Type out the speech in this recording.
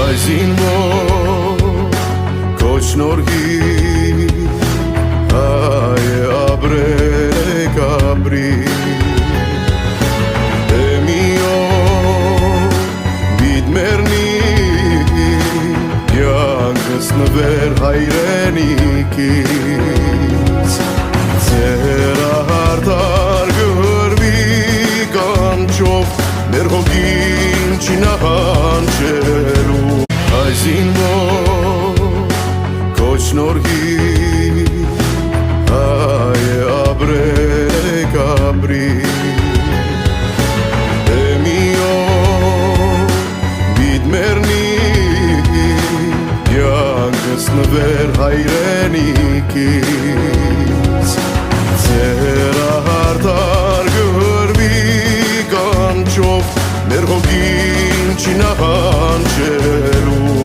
Այսինվո կոչնորհի հայ ապրեք ապրի Էմիո բիդմերնի յանքս նվեր հայրենիքից Ձեր արդար գրվի կանչով մեր հոգին չինահանչելու Այսինվո կոչնորհի հայ ապրեք ապրի Էմիո բիդմերնի յանքս նվեր հայրենիքից Ձեր արդար գրվի կանչով մեր հոգին չինահանչելու